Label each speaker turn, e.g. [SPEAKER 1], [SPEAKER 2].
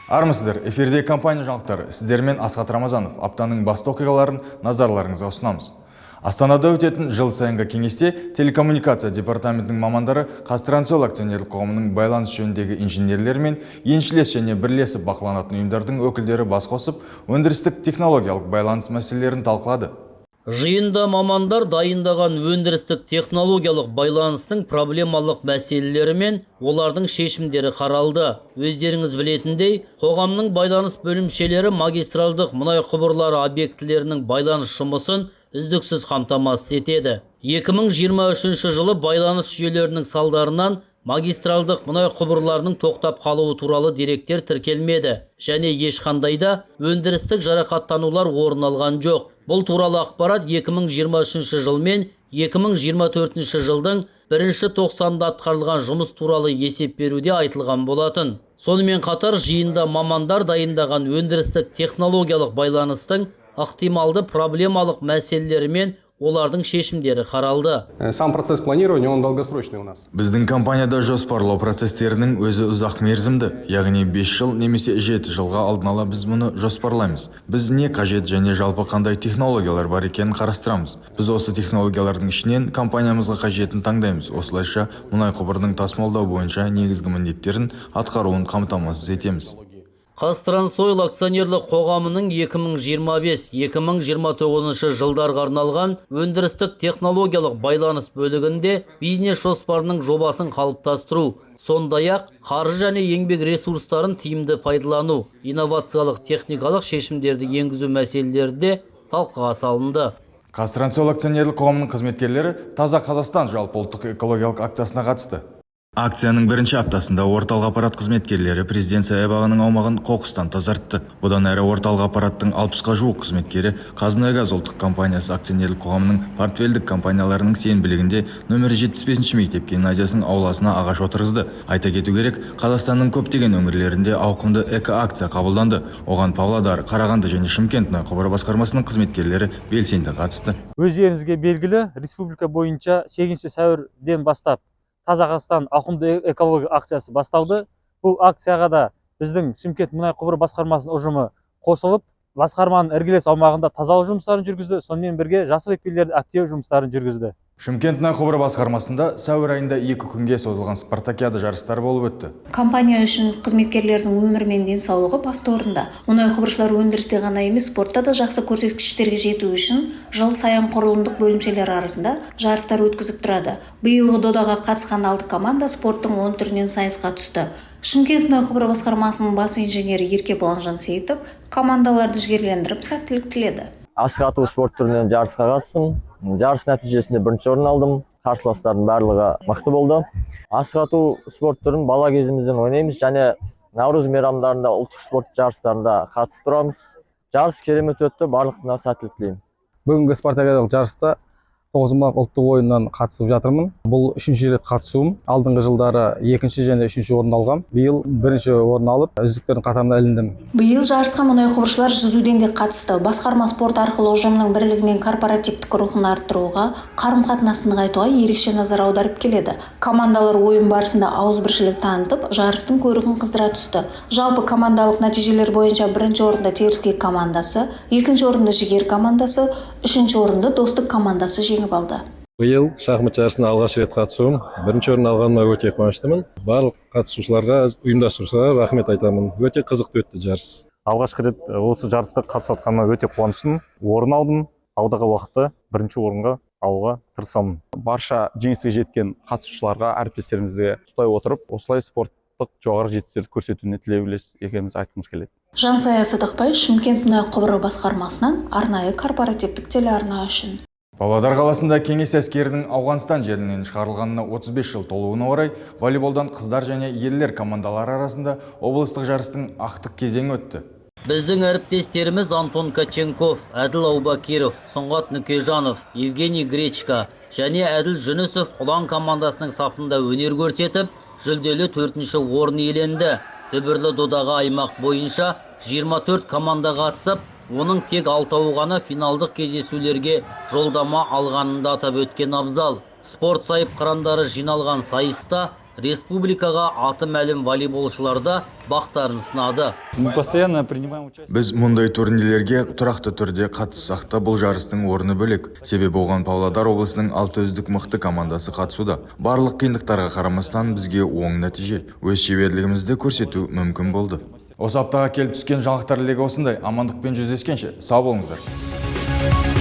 [SPEAKER 1] Армысыздар, эфирде компания жаңалықтары. Сіздермен Асхат Рамазанов. Аптаның басты оқиғаларын назарларыңызға ұсынамыз. Астанада өтетін жыл сайынғы кеңесте телекоммуникация департаментінің мамандары Қазтрансойл акционерлік қоғамының байланыс жөніндегі инженерлер мен еншілес және бірлесіп бақыланатын ұйымдардың өкілдері бас қосып, өндірістік технологиялық байланыс мәселелерін талқылады.
[SPEAKER 2] Жиында мамандар дайындаған өндірістік технологиялық байланыстың проблемалық мәселелері мен олардың шешімдері қаралды. Өздеріңіз білетіндей, қоғамның байланыс бөлімшелері магистралдық мұнай құбырлары объектілерінің байланыс жұмысын үздіксіз қамтамасыз етеді. 2023 жылы байланыс жүйелерінің салдарынан магистралдық мұнай құбырларының тоқтап қалуы туралы деректер тіркелмеді және ешқандай да өндірістік жарақаттанулар орын алған жоқ. Бұл туралы ақпарат 2023 жыл мен 2024 жылдың бірінші тоқсанында атқарылған жұмыс туралы есеп беруде айтылған болатын. Сонымен қатар жиында мамандар дайындаған өндірістік технологиялық байланыстың ықтималды проблемалық мәселелері мен олардың шешімдері қаралды.
[SPEAKER 3] Сам процесс планирования, он долгосрочный у нас.
[SPEAKER 1] Біздің компанияда жоспарлау процестерінің өзі ұзақ мерзімді, яғни 5 жыл немесе 7 жылға алдын ала біз мұны жоспарлаймыз. Біз не қажет және жалпы қандай технологиялар бар екенін қарастырамыз. Біз осы технологиялардың ішінен компаниямызға қажетін таңдаймыз. Осылайша мұнай құбырының тасымалдау бойынша негізгі міндеттерін атқаруын қамтамасыз етеміз.
[SPEAKER 2] Қазтрансойл акционерлік қоғамының 2025-2029 жылдарға арналған өндірістік технологиялық байланыс бөлігінде бизнес жоспарының жобасын қалыптастыру, сондай-ақ қаржы және еңбек ресурстарын тиімді пайдалану, инновациялық техникалық шешімдерді енгізу мәселелері де талқыға салынды.
[SPEAKER 1] Қазтрансойл акционерлік қоғамының қызметкерлері Таза Қазақстан жалпы ұлттық экологиялық акциясына қатысты. Акцияның бірінші аптасында орталық аппарат қызметкерлері президент саябағының аумағын қоқыстан тазартты. Бұдан әрі орталық аппараттың 60-ға жуық қызметкері Қазмұнайгаз ұлттық компаниясы акционерлік қоғамының портфельдік компанияларының сенбілігінде нөмірі 75 мектеп гимназиясының ауласына ағаш отырғызды. Айта кету керек, Қазақстанның көптеген өңірлерінде ауқымды эко-акция қабылданды. Оған Павлодар, Қарағанды және Шымкент мұнай құбыры басқармасының қызметкерлері белсенді қатысты.
[SPEAKER 4] Өздеріңізге белгілі, республика бойынша 8 сәуірден бастап Таза Қазақстан ауқымды экология акциясы басталды. Бұл акцияға да біздің Шымкент мұнай құбыры басқармасының ұжымы қосылып, басқарманың іргелес аумағында тазалау жұмыстарын жүргізді, сонымен бірге жасыл екпелерді актив жұмыстарын жүргізді.
[SPEAKER 1] Шымкент мұнай құбыры басқармасында сәуір айында 2 күнге созылған спартакиада жарыстары болып өтті.
[SPEAKER 5] Компания үшін қызметкерлердің өмірі мен денсаулығы басты орында. Мұнай құбыршылар өндірісте ғана емес, спортта да жақсы көрсеткіштерге жету үшін жыл сайын құрылымдық бөлімшелер арасында жарыстар өткізіп тұрады. Биылғы додаға қатысқан 6 команда спорттың 10 түрінен сайысқа түсті. Шымкент мұнай құбыры басқармасының бас инженері Еркебұлан Жансейітов командаларды жігерлендіріп сәттілік тіледі.
[SPEAKER 6] Асық ату спорт түрінен жарысқа қатыстым. Жарыс нәтижесінде бірінші орын алдым. Қарсыластардың барлығы мықты болды. Асық ату спорт түрін бала кезімізден ойнаймыз және Наурыз мейрамдарында ұлттық спорт жарыстарында қатысып тұрамыз. Жарыс керемет өтті, барлығына сәттілік тілеймін.
[SPEAKER 3] Бүгінгі спартакиадалық жарыста 9 ұлттық ойыннан қатысып жатырмын. Бұл 3-ші рет қатысуым. Алдыңғы жылдары 2-ші және 3-ші орын алғам. Биыл 1-ші орын алып, үздіктердің қатарына іліндім.
[SPEAKER 5] Биыл жарысқа мұнай құбыршылар жүзуден де қатысты. Басқарма спорт арқылы ұжымның бірлігі мен корпоративтік рухын арттыруға, қарым-қатынасын нығайтуға ерекше назар аударып келеді. Командалар ойын барысында ауызбіршілік танытып, жарыстың көрігін қыздыра түсті. Жалпы командалық нәтижелер бойынша 1-ші орында Теріскей командасы, 2-ші орында Жігер командасы, 3-ші орынды Достық командасы жеңіп алды.
[SPEAKER 7] Биыл шахмат жарысына алғаш рет қатысуым. 1-ші орын алғаныма өте қуаныштымын. Барлық қатысушыларға, ұйымдастырушыларға рахмет айтамын. Өте қызықты өтті жарыс.
[SPEAKER 8] Алғашқы рет осы жарысқа қатысып жатқаныма өте қуаныштымын. Орын алдым. Алдағы уақытта 1-ші орынға алуға тырысамын.
[SPEAKER 9] Барша жеңіске жеткен қатысушыларға, әріптестерімізге тұтай отырып, осылай спорттық жоғары жетістіктерді көрсетуіне тілеулес екенімізді айтқымыз келеді.
[SPEAKER 5] Жансая Сыдықбай Шымкент мұнай құбыры басқармасынан арнайы корпоративтік телеарна үшін.
[SPEAKER 1] Павлодар қаласында кеңес әскерінің Ауғанстан жерінен шығарылғанына 35 жыл толуына орай волейболдан қыздар және ерлер командалары арасында облыстық жарыстың ақтық кезеңі өтті.
[SPEAKER 2] Біздің әріптестеріміз Антон Каченков, Әділ Аубакиров, Сұңғат Нүкежанов, Евгений Гречка және Әділ Жүнісов ұлан командасының сапында өнер көрсетіп, жүлделі 4-ші орын иеленді. Дүбірлі додаға аймақ бойынша 24 команда қатысып, оның тек 6-ы ғана финалдық кездесулерге жолдама алғанында атап өткен абзал. Спорт сайып қырандары жиналған сайыста Республикаға аты мәлім волейболшыларда бақтарын сынады.
[SPEAKER 1] Біз мұндай турнирлерге тұрақты түрде қатыссақ та бұл жарыстың орны бөлек. Себебі оған Павлодар облысының 6 үздік мықты командасы қатысуда. Барлық қиындықтарға қарамастан бізге оң нәтиже, өз шеберлігімізді көрсету мүмкін болды. Осы аптаға келіп түскен жаңалықтар легі осындай. Амандықпен жүздескенше сау болыңыздар.